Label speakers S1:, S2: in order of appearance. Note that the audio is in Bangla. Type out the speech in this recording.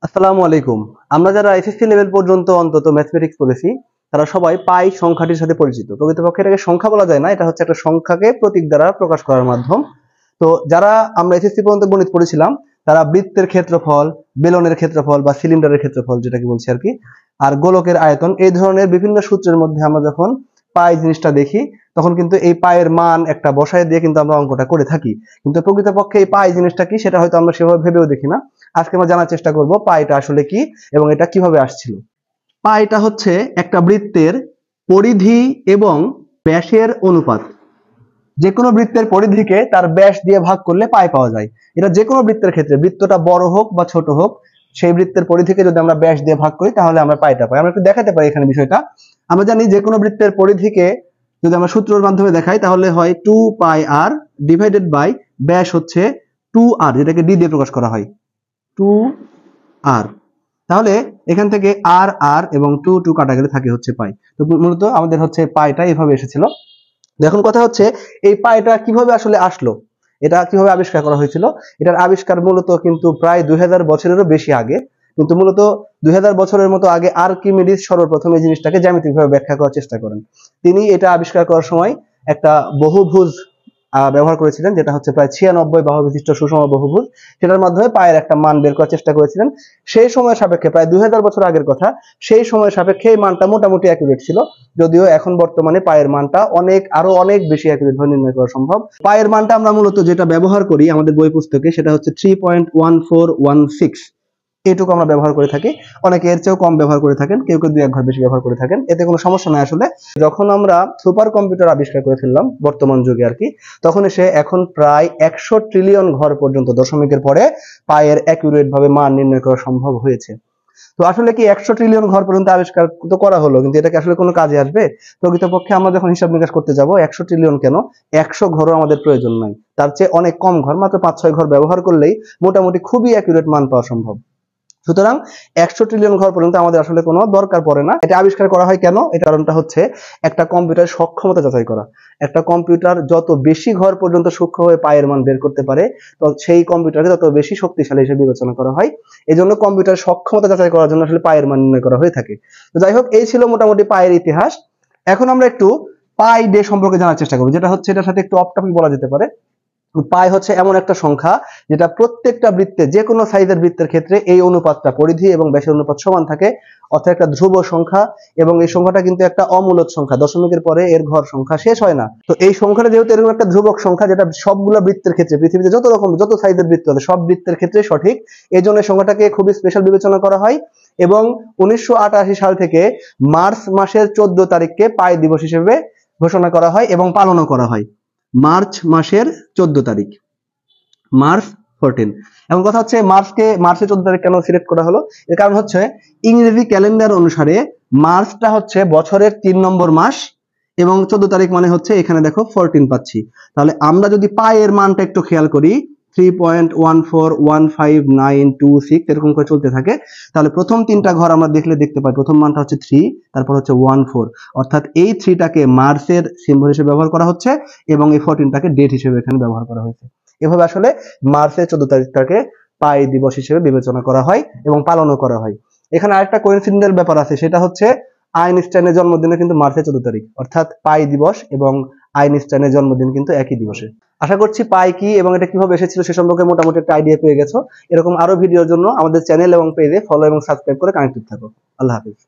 S1: আসসালামু আলাইকুম। আমরা যারা এসএসসি লেভেল পর্যন্ত অন্তত ম্যাথমেটিক্স পড়েছি তারা সবাই পাই সংখ্যাটির সাথে পরিচিত। প্রকৃতপক্ষে এটাকে সংখ্যা বলা যায় না, এটা হচ্ছে একটা সংখ্যাকে প্রতীক দ্বারা প্রকাশ করার মাধ্যম। তো যারা আমরা এসএসসি পর্যন্ত গণিত পড়েছিলাম তারা বৃত্তের ক্ষেত্রফল, বেলনের ক্ষেত্রফল বা সিলিন্ডারের ক্ষেত্রফল যেটাকে বলছি আর কি, আর গোলকের আয়তন, এই ধরনের বিভিন্ন সূত্রের মধ্যে আমরা যখন পাই জিনিসটা দেখি তখন কিন্তু এই পায়ের মান একটা বসায় দিয়ে কিন্তু আমরা অঙ্কটা করে থাকি। কিন্তু প্রকৃতপক্ষে এই পাই জিনিসটা কি সেটা হয়তো আমরা সেভাবে ভেবেও দেখি না। আজকে আমরা জানার চেষ্টা করব পাইটা আসলে কি এবং এটা কিভাবে আসছিল। পাইটা হচ্ছে একটা বৃত্তের পরিধি এবং ব্যাসের অনুপাত। যে কোনো বৃত্তের পরিধিকে তার ব্যাস দিয়ে ভাগ করলে পাই পাওয়া যায়। এটা যে কোনো বৃত্তের ক্ষেত্রে, বৃত্তটা বড় হোক বা ছোট হোক, সেই বৃত্তের পরিধিকে যদি আমরা ব্যাস দিয়ে ভাগ করি তাহলে আমরা পাইটা পাই। আমরা একটু দেখাতে পারি এখানে বিষয়টা। আমরা জানি যে কোনো বৃত্তের পরিধিকে যদি আমরা সূত্রের মাধ্যমে দেখাই তাহলে হয় 2πr ডিভাইডেড বাই ব্যাস হচ্ছে 2r, যেটাকে d দিয়ে প্রকাশ করা হয় 2r। তাহলে এখান থেকে আর আর এবং 2 কাটা গেলে থাকে হচ্ছে পাই। তো মূলত আমাদের হচ্ছে পাইটা এভাবে এসেছিল। এখন কথা হচ্ছে এই পাইটা কিভাবে আসলে আসলো, এটা কিভাবে আবিষ্কার করা হয়েছিল। এটার আবিষ্কার মূলত কিন্তু প্রায় 2000 বছরেরও বেশি আগে। কিন্তু মূলত 2000 বছরের মতো আগে আর্কিমিডিস সর্বপ্রথম এই জিনিসটাকে জ্যামিতিকভাবে ব্যাখ্যা করার চেষ্টা করেন। তিনি এটা আবিষ্কার করার সময় একটা বহুভুজ ব্যবহার করেছিলেন, যেটা হচ্ছে প্রায় 96 বাহু বিশিষ্ট সুষম বহুভুজ। সেটার মাধ্যমে পায়ের একটা মান বের করার চেষ্টা করেছিলেন। সেই সময়ের সাপেক্ষে প্রায় 2000 বছর আগের কথা, সেই সময়ের সাপেক্ষে এই মানটা মোটামুটি অ্যাকুরেট ছিল। যদিও এখন বর্তমানে পায়ের মানটা আরো অনেক বেশি অ্যাকুরেট ভাবে নির্ণয় করা সম্ভব। পায়ের মানটা আমরা মূলত যেটা ব্যবহার করি আমাদের বই পুস্তকে সেটা হচ্ছে 3.1416। এইটুকু আমরা ব্যবহার করে থাকি। অনেকে এর চেয়েও কম ব্যবহার করে থাকেন, কেউ কেউ 2-1 ঘর বেশি ব্যবহার করে থাকেন, এতে কোনো সমস্যা নাই আসলে। যখন আমরা সুপার কম্পিউটার আবিষ্কার করে ফেললাম বর্তমান যুগে আর কি, তখন এসে এখন প্রায় 100 ট্রিলিয়ন ঘর পর্যন্ত দশমিকের পরে পায়ের অ্যাকুরেট ভাবে মান নির্ণয় করা সম্ভব হয়েছে। তো আসলে কি 100 ট্রিলিয়ন ঘর পর্যন্ত আবিষ্কার তো করা হলো, কিন্তু এটা কি আসলে কোনো কাজে আসবে? প্রকৃতপক্ষে আমরা যখন হিসাব নিকাশ করতে যাব 100 ট্রিলিয়ন কেন, 100 ঘরও আমাদের প্রয়োজন নাই। তার চেয়ে অনেক কম ঘর, মাত্র 5-6 ঘর ব্যবহার করলেই মোটামুটি খুবই অ্যাকুরেট মান পাওয়া সম্ভব। সুতরাং 100 ট্রিলিয়ন ঘর পর্যন্ত আমাদের আসলে কোনো দরকার পড়ে না। এটা আবিষ্কার করা হয় কেন? এর কারণটা হচ্ছে একটা কম্পিউটার সক্ষমতা যাচাই করা। একটা কম্পিউটার যত বেশি ঘর পর্যন্ত সূক্ষ্মভাবে পায়ের মান বের করতে পারে তো সেই কম্পিউটারকে তত বেশি শক্তিশালী হিসেবে বিবেচনা করা হয়। এজন্য কম্পিউটার সক্ষমতা যাচাই করার জন্য আসলে পায়ের মান নির্ণয় করা হয়ে থাকে। তো যাই হোক, এই ছিল মোটামুটি পায়ের ইতিহাস। এখন আমরা একটু পাই ডে সম্পর্কে জানার চেষ্টা করব, যেটা হচ্ছে এটার সাথে একটু অফ টপিক বলা যেতে পারে। পাই হচ্ছে এমন একটা সংখ্যা যেটা প্রত্যেকটা বৃত্তে, যে কোনো সাইজের বৃত্তের ক্ষেত্রে এই অনুপাতটা, পরিধি এবং ব্যাসের অনুপাত সমান থাকে, অর্থাৎ একটা ধ্রুব সংখ্যা। এবং এই সংখ্যাটা কিন্তু একটা অমূলদ সংখ্যা, দশমিকের পরে এর ঘর সংখ্যা শেষ হয় না। তো এই সংখ্যাটা যেহেতু এরকম একটা ধ্রুবক সংখ্যা, যেটা সবগুলো বৃত্তের ক্ষেত্রে, পৃথিবীতে যত সাইজের বৃত্ত আছে সব বৃত্তের ক্ষেত্রে সঠিক, এই জন্য সংখ্যাটাকে খুবই স্পেশাল বিবেচনা করা হয়। এবং 1988 সাল থেকে মার্চ মাসের 14 তারিখকে পাই দিবস হিসেবে ঘোষণা করা হয় এবং পালনও করা হয়। মার্চ মাসের 14 তারিখ, মার্চ 14। এখন কথা হচ্ছে মার্চের 14 তারিখ কেন সিলেক্ট করা হলো? এর কারণ হচ্ছে ইংরেজি ক্যালেন্ডার অনুসারে মার্চটা হচ্ছে বছরের 3 নম্বর মাস এবং 14 তারিখ মানে হচ্ছে এখানে দেখো 14 পাচ্ছি। তাহলে আমরা যদি পায়ের মানটা একটু খেয়াল করি 3.141596 এরকম করে চলতে থাকে, তাহলে প্রথম 3টা ঘর আমরা দেখতে পাই প্রথম মানটা হচ্ছে 3, তারপর হচ্ছে 14, অর্থাৎ এই 3টাকে মার্চের সিম্বল হিসেবে ব্যবহার করা হচ্ছে এবং এই 14টাকে ডেট হিসেবে এখানে ব্যবহার করা হয়েছে। এভাবে আসলে মার্চের 14 তারিখটাকে পাই দিবস হিসেবে বিবেচনা করা হয় এবং পালনও করা হয়। এখানে আরেকটা কোইন্সিডেন্টাল ব্যাপার আছে, সেটা হচ্ছে আইনস্টাইনের জন্মদিনে কিন্তু মার্চের 14 তারিখ, অর্থাৎ পাই দিবস এবং আইনস্টাইনের জন্মদিন কিন্তু একই দিবসে। আশা করছি পাই কি এবং এটা কিভাবে এসেছিল সে সম্পর্কে মোটামুটি একটা আইডিয়া পেয়ে গেছো। এরকম আরো ভিডিওর জন্য আমাদের চ্যানেল এবং পেজে ফলো এবং সাবস্ক্রাইব করে কানেক্টেড থাকো। আল্লাহ হাফিজ।